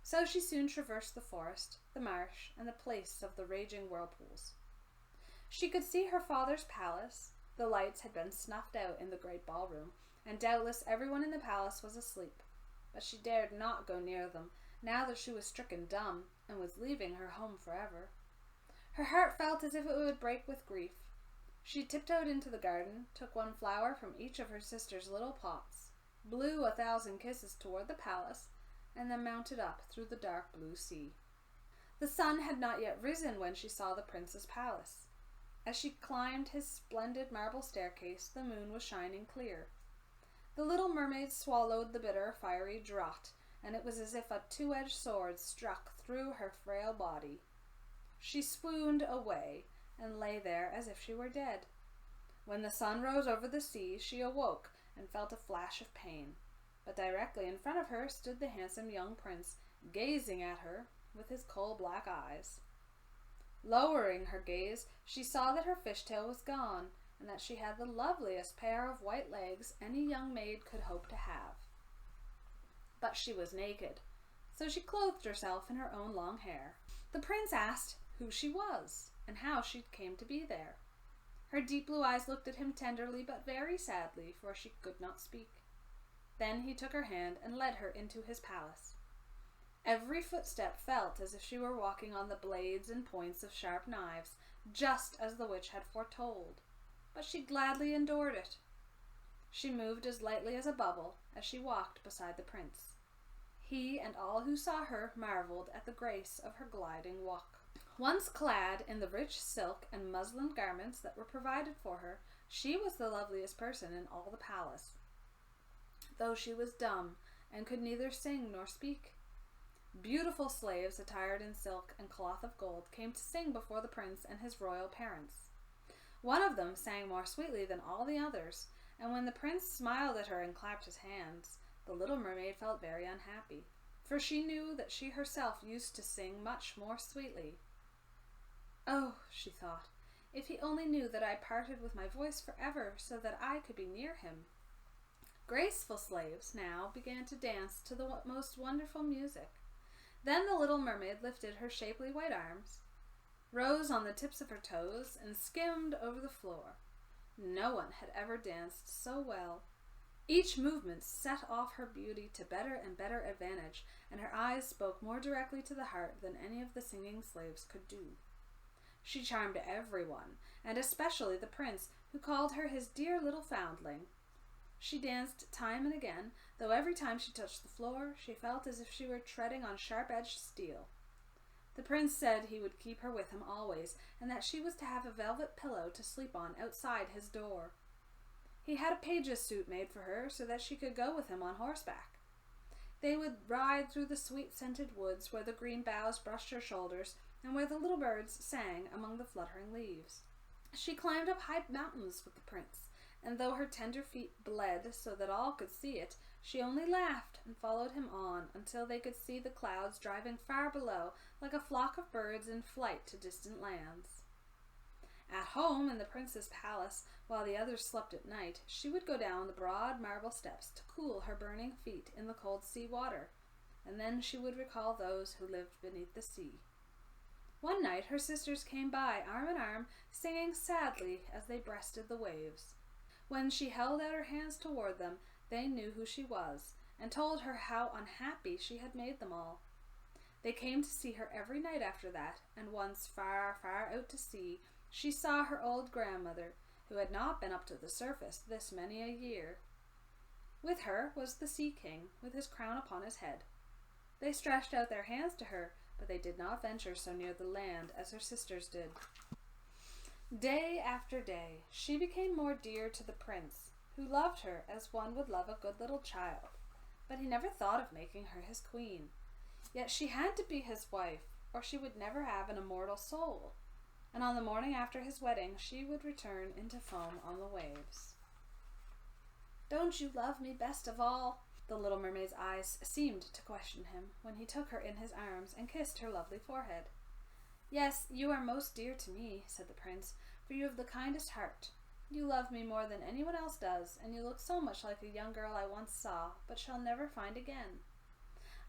So she soon traversed the forest, the marsh, and the place of the raging whirlpools. She could see her father's palace. The lights had been snuffed out in the great ballroom, and doubtless everyone in the palace was asleep. But she dared not go near them, now that she was stricken dumb, and was leaving her home forever. Her heart felt as if it would break with grief. She tiptoed into the garden, took one flower from each of her sister's little pots, blew 1,000 kisses toward the palace, and then mounted up through the dark blue sea. The sun had not yet risen when she saw the prince's palace. As she climbed his splendid marble staircase, the moon was shining clear. The little mermaid swallowed the bitter, fiery draught, and it was as if a two-edged sword struck through her frail body. She swooned away, and lay there as if she were dead. When the sun rose over the sea, she awoke and felt a flash of pain. But directly in front of her stood the handsome young prince, gazing at her with his coal-black eyes. Lowering her gaze, she saw that her fishtail was gone, and that she had the loveliest pair of white legs any young maid could hope to have. But she was naked, so she clothed herself in her own long hair. The prince asked who she was, and how she came to be there. Her deep blue eyes looked at him tenderly but very sadly, for she could not speak. Then he took her hand and led her into his palace. Every footstep felt as if she were walking on the blades and points of sharp knives, just as the witch had foretold. But she gladly endured it. She moved as lightly as a bubble as she walked beside the prince. He and all who saw her marveled at the grace of her gliding walk. Once clad in the rich silk and muslin garments that were provided for her, she was the loveliest person in all the palace, though she was dumb and could neither sing nor speak. Beautiful slaves attired in silk and cloth of gold came to sing before the prince and his royal parents. One of them sang more sweetly than all the others, and when the prince smiled at her and clapped his hands, the little mermaid felt very unhappy, for she knew that she herself used to sing much more sweetly. Oh, she thought, if he only knew that I parted with my voice forever so that I could be near him. Graceful slaves now began to dance to the most wonderful music. Then the little mermaid lifted her shapely white arms, rose on the tips of her toes, and skimmed over the floor. No one had ever danced so well. Each movement set off her beauty to better and better advantage, and her eyes spoke more directly to the heart than any of the singing slaves could do. She charmed everyone, and especially the prince, who called her his dear little foundling. She danced time and again, though every time she touched the floor, she felt as if she were treading on sharp-edged steel. The prince said he would keep her with him always, and that she was to have a velvet pillow to sleep on outside his door. He had a page's suit made for her so that she could go with him on horseback. They would ride through the sweet-scented woods where the green boughs brushed her shoulders and where the little birds sang among the fluttering leaves. She climbed up high mountains with the prince, and though her tender feet bled so that all could see it, she only laughed and followed him on until they could see the clouds driving far below like a flock of birds in flight to distant lands. At home in the prince's palace, while the others slept at night, she would go down the broad marble steps to cool her burning feet in the cold sea water, and then she would recall those who lived beneath the sea. One night her sisters came by arm in arm, singing sadly as they breasted the waves. When she held out her hands toward them, they knew who she was, and told her how unhappy she had made them all. They came to see her every night after that, and once far, far out to sea, she saw her old grandmother, who had not been up to the surface this many a year. With her was the Sea King, with his crown upon his head. They stretched out their hands to her, but they did not venture so near the land as her sisters did. Day after day, she became more dear to the prince, who loved her as one would love a good little child, but he never thought of making her his queen. Yet she had to be his wife, or she would never have an immortal soul, and on the morning after his wedding she would return into foam on the waves. "Don't you love me best of all?" The little mermaid's eyes seemed to question him when he took her in his arms and kissed her lovely forehead. "Yes, you are most dear to me," said the prince, "for you have the kindest heart. You love me more than anyone else does, and you look so much like a young girl I once saw, but shall never find again.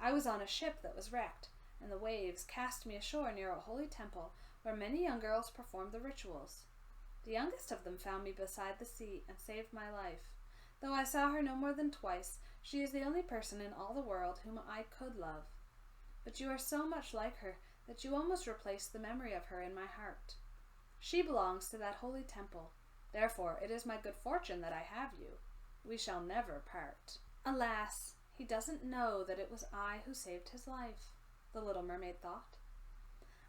I was on a ship that was wrecked, and the waves cast me ashore near a holy temple where many young girls performed the rituals. The youngest of them found me beside the sea and saved my life. Though I saw her no more than twice, she is the only person in all the world whom I could love. But you are so much like her that you almost replace the memory of her in my heart. She belongs to that holy temple. Therefore, it is my good fortune that I have you. We shall never part." "Alas, he doesn't know that it was I who saved his life," the little mermaid thought.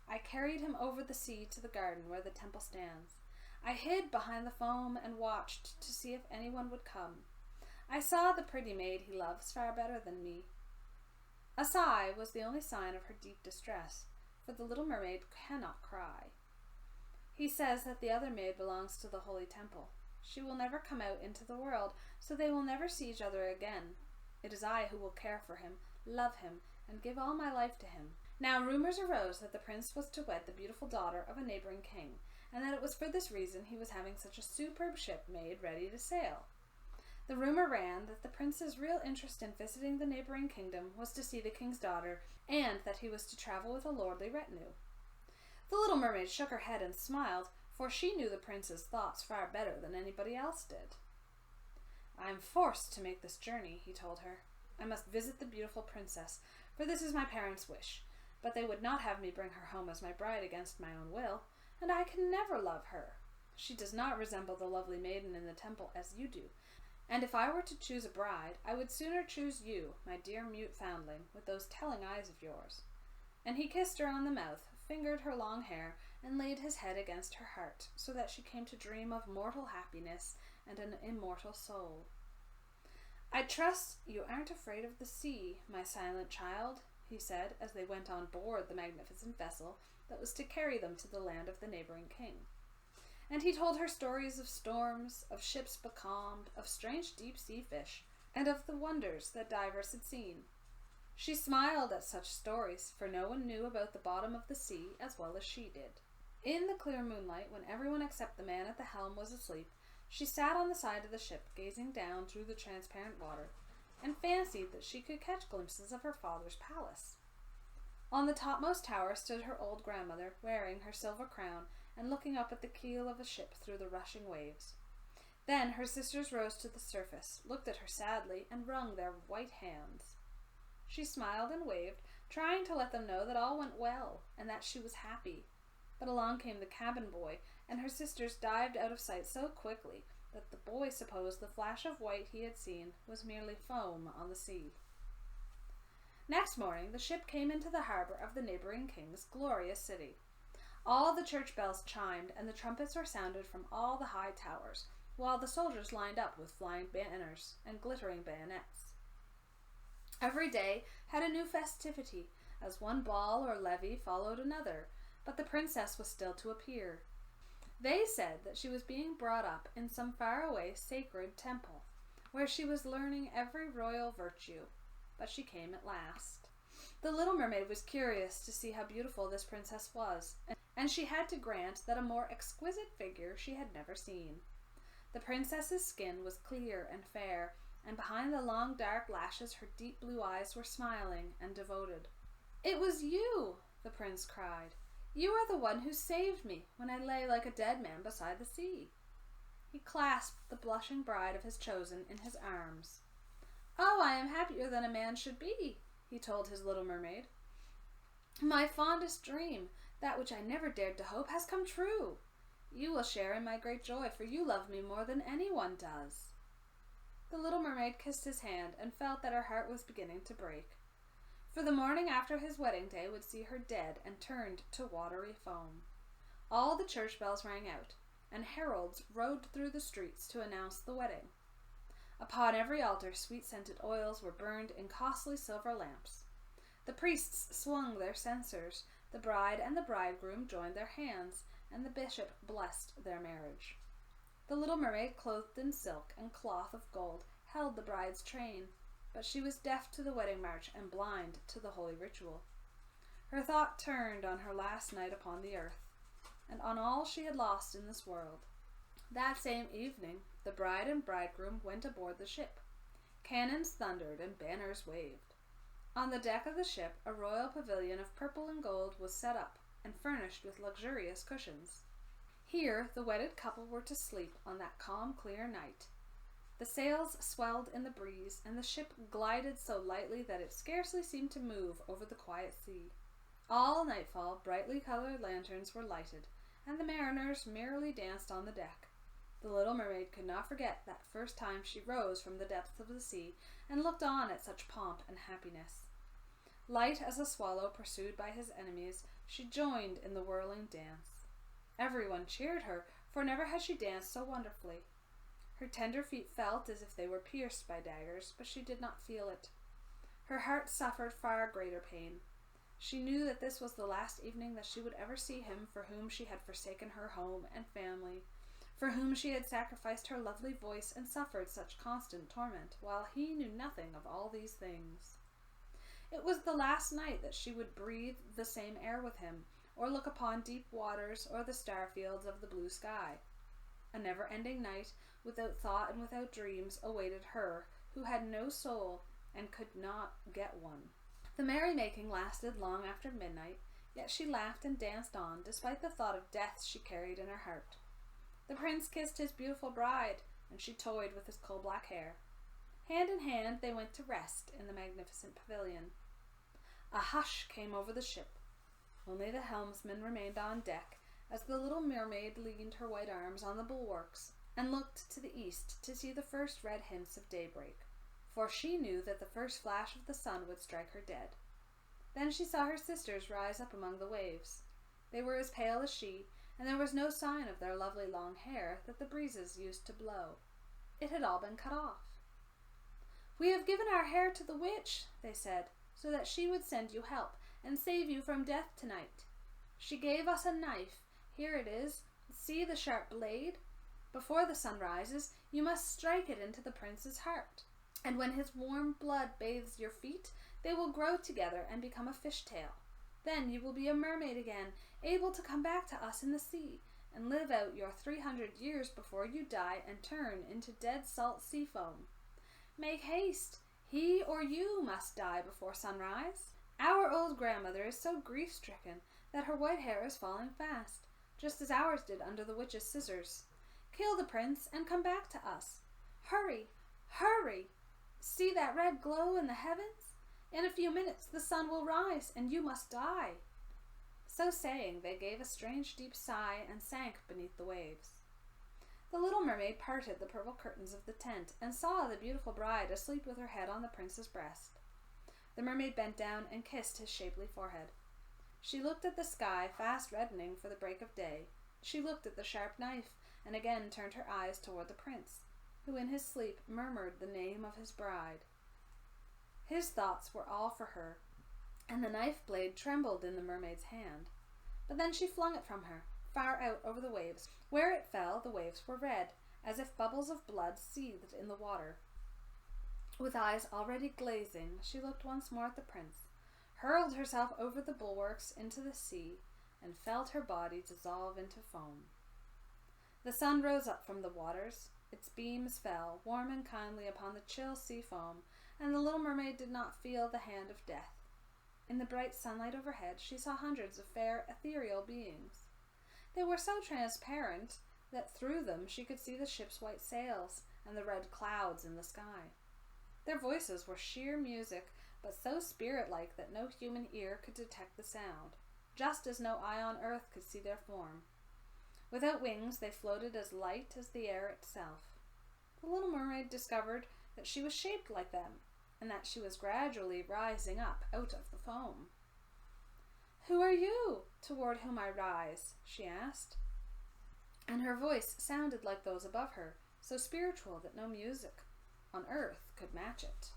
"I carried him over the sea to the garden where the temple stands. I hid behind the foam and watched to see if anyone would come. I saw the pretty maid he loves far better than me." A sigh was the only sign of her deep distress, for the little mermaid cannot cry. "He says that the other maid belongs to the holy temple. She will never come out into the world, so they will never see each other again. It is I who will care for him, love him, and give all my life to him." Now rumors arose that the prince was to wed the beautiful daughter of a neighboring king, and that it was for this reason he was having such a superb ship made ready to sail. The rumor ran that the prince's real interest in visiting the neighboring kingdom was to see the king's daughter, and that he was to travel with a lordly retinue. The little mermaid shook her head and smiled, for she knew the prince's thoughts far better than anybody else did. "I am forced to make this journey," he told her. "I must visit the beautiful princess, for this is my parents' wish, but they would not have me bring her home as my bride against my own will, and I can never love her. She does not resemble the lovely maiden in the temple as you do, and if I were to choose a bride, I would sooner choose you, my dear mute foundling, with those telling eyes of yours." And he kissed her on the mouth, fingered her long hair, and laid his head against her heart, so that she came to dream of mortal happiness and an immortal soul. "I trust you aren't afraid of the sea, my silent child," he said, as they went on board the magnificent vessel that was to carry them to the land of the neighboring king. And he told her stories of storms, of ships becalmed, of strange deep-sea fish, and of the wonders that divers had seen. She smiled at such stories, for no one knew about the bottom of the sea as well as she did. In the clear moonlight, when everyone except the man at the helm was asleep, she sat on the side of the ship, gazing down through the transparent water, and fancied that she could catch glimpses of her father's palace. On the topmost tower stood her old grandmother, wearing her silver crown and looking up at the keel of a ship through the rushing waves. Then her sisters rose to the surface, looked at her sadly, and wrung their white hands. She smiled and waved, trying to let them know that all went well and that she was happy. But along came the cabin boy, and her sisters dived out of sight so quickly that the boy supposed the flash of white he had seen was merely foam on the sea. Next morning the ship came into the harbor of the neighboring king's glorious city. All the church bells chimed, and the trumpets were sounded from all the high towers, while the soldiers lined up with flying banners and glittering bayonets. Every day had a new festivity, as one ball or levee followed another, but the princess was still to appear. They said that she was being brought up in some faraway sacred temple, where she was learning every royal virtue, but she came at last. The little mermaid was curious to see how beautiful this princess was, and she had to grant that a more exquisite figure she had never seen. The princess's skin was clear and fair, and behind the long dark lashes her deep blue eyes were smiling and devoted. "It was you," the prince cried. "You are the one who saved me when I lay like a dead man beside the sea." He clasped the blushing bride of his chosen in his arms. "Oh, I am happier than a man should be," he told his little mermaid. "My fondest dream, that which I never dared to hope, has come true. You will share in my great joy, for you love me more than anyone does." The little mermaid kissed his hand and felt that her heart was beginning to break. For the morning after his wedding day would see her dead and turned to watery foam. All the church bells rang out, and heralds rode through the streets to announce the wedding. Upon every altar sweet-scented oils were burned in costly silver lamps. The priests swung their censers, the bride and the bridegroom joined their hands, and the bishop blessed their marriage. The little mermaid, clothed in silk and cloth of gold, held the bride's train, but she was deaf to the wedding march and blind to the holy ritual. Her thought turned on her last night upon the earth, and on all she had lost in this world. That same evening, the bride and bridegroom went aboard the ship. Cannons thundered and banners waved. On the deck of the ship, a royal pavilion of purple and gold was set up and furnished with luxurious cushions. Here the wedded couple were to sleep on that calm, clear night. The sails swelled in the breeze, and the ship glided so lightly that it scarcely seemed to move over the quiet sea. All nightfall, brightly colored lanterns were lighted, and the mariners merrily danced on the deck. The little mermaid could not forget that first time she rose from the depths of the sea and looked on at such pomp and happiness. Light as a swallow pursued by his enemies, she joined in the whirling dance. Everyone cheered her, for never had she danced so wonderfully. Her tender feet felt as if they were pierced by daggers, but she did not feel it. Her heart suffered far greater pain. She knew that this was the last evening that she would ever see him for whom she had forsaken her home and family, for whom she had sacrificed her lovely voice and suffered such constant torment, while he knew nothing of all these things. It was the last night that she would breathe the same air with him, or look upon deep waters or the star fields of the blue sky. A never-ending night, without thought and without dreams, awaited her, who had no soul and could not get one. The merrymaking lasted long after midnight, yet she laughed and danced on, despite the thought of death she carried in her heart. The prince kissed his beautiful bride, and she toyed with his coal-black hair. Hand in hand they went to rest in the magnificent pavilion. A hush came over the ship. Only the helmsman remained on deck, as the little mermaid leaned her white arms on the bulwarks and looked to the east to see the first red hints of daybreak, for she knew that the first flash of the sun would strike her dead. Then she saw her sisters rise up among the waves. They were as pale as she, and there was no sign of their lovely long hair that the breezes used to blow. It had all been cut off. "We have given our hair to the witch," they said, "so that she would send you help and save you from death tonight. She gave us a knife. Here it is. See the sharp blade? Before the sun rises, you must strike it into the prince's heart, and when his warm blood bathes your feet, they will grow together and become a fishtail. Then you will be a mermaid again, able to come back to us in the sea, and live out your 300 years before you die and turn into dead salt sea foam. Make haste. He or you must die before sunrise. Our old grandmother is so grief-stricken that her white hair is falling fast, just as ours did under the witch's scissors. Kill the prince and come back to us. Hurry, hurry! See that red glow in the heavens? In a few minutes the sun will rise and you must die." So saying, they gave a strange deep sigh and sank beneath the waves. The little mermaid parted the purple curtains of the tent and saw the beautiful bride asleep with her head on the prince's breast. The mermaid bent down and kissed his shapely forehead. She looked at the sky, fast reddening for the break of day. She looked at the sharp knife, and again turned her eyes toward the prince, who in his sleep murmured the name of his bride. His thoughts were all for her, and the knife blade trembled in the mermaid's hand. But then she flung it from her, far out over the waves. Where it fell, the waves were red, as if bubbles of blood seethed in the water. With eyes already glazing, she looked once more at the prince, hurled herself over the bulwarks into the sea, and felt her body dissolve into foam. The sun rose up from the waters. Its beams fell, warm and kindly, upon the chill sea foam, and the little mermaid did not feel the hand of death. In the bright sunlight overhead, she saw hundreds of fair, ethereal beings. They were so transparent that through them she could see the ship's white sails and the red clouds in the sky. Their voices were sheer music, but so spirit-like that no human ear could detect the sound, just as no eye on earth could see their form. Without wings, they floated as light as the air itself. The little mermaid discovered that she was shaped like them, and that she was gradually rising up out of the foam. "Who are you, toward whom I rise?" she asked, and her voice sounded like those above her, so spiritual that no music on earth could match it.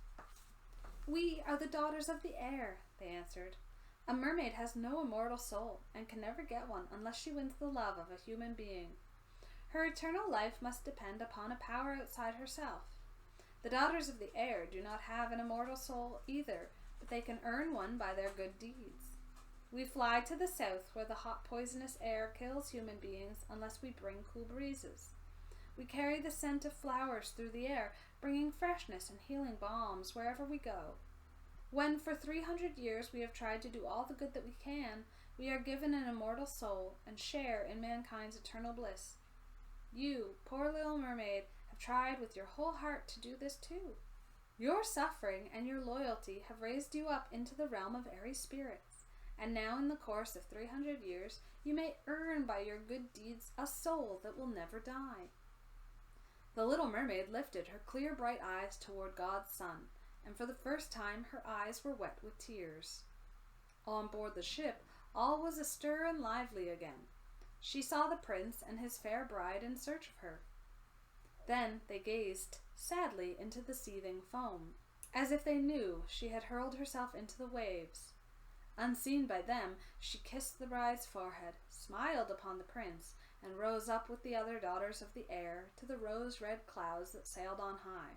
"We are the daughters of the air," they answered. "A mermaid has no immortal soul, and can never get one unless she wins the love of a human being. Her eternal life must depend upon a power outside herself. The daughters of the air do not have an immortal soul either, but they can earn one by their good deeds. We fly to the south, where the hot poisonous air kills human beings unless we bring cool breezes. We carry the scent of flowers through the air, bringing freshness and healing balms wherever we go. When for 300 years we have tried to do all the good that we can, we are given an immortal soul and share in mankind's eternal bliss. You, poor little mermaid, have tried with your whole heart to do this too. Your suffering and your loyalty have raised you up into the realm of airy spirits, and now in the course of 300 years you may earn by your good deeds a soul that will never die." The little mermaid lifted her clear bright eyes toward God's sun, and for the first time her eyes were wet with tears. On board the ship, all was astir and lively again. She saw the prince and his fair bride in search of her. Then they gazed sadly into the seething foam, as if they knew she had hurled herself into the waves. Unseen by them, she kissed the bride's forehead, smiled upon the prince, and rose up with the other daughters of the air to the rose-red clouds that sailed on high.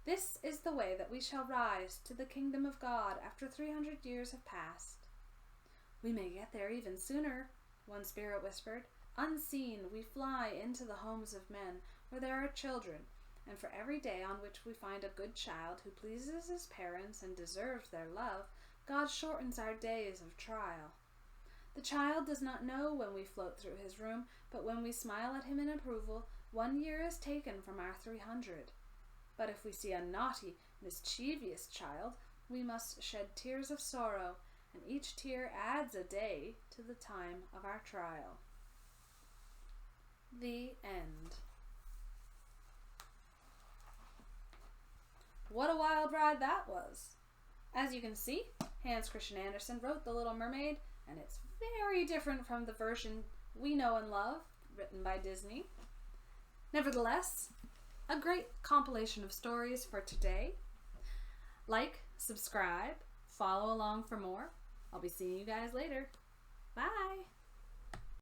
"This is the way that we shall rise to the kingdom of God after 300 years have passed." "We may get there even sooner," one spirit whispered. "Unseen, we fly into the homes of men, where there are children, and for every day on which we find a good child who pleases his parents and deserves their love, God shortens our days of trial. The child does not know when we float through his room, but when we smile at him in approval, 1 year is taken from our 300. But if we see a naughty, mischievous child, we must shed tears of sorrow, and each tear adds a day to the time of our trial." The end. What a wild ride that was! As you can see, Hans Christen Anderson wrote The Little Mermaid, and it's very different from the version we know and love, written by Disney. Nevertheless, a great compilation of stories for today. Like, subscribe, follow along for more. I'll be seeing you guys later. Bye!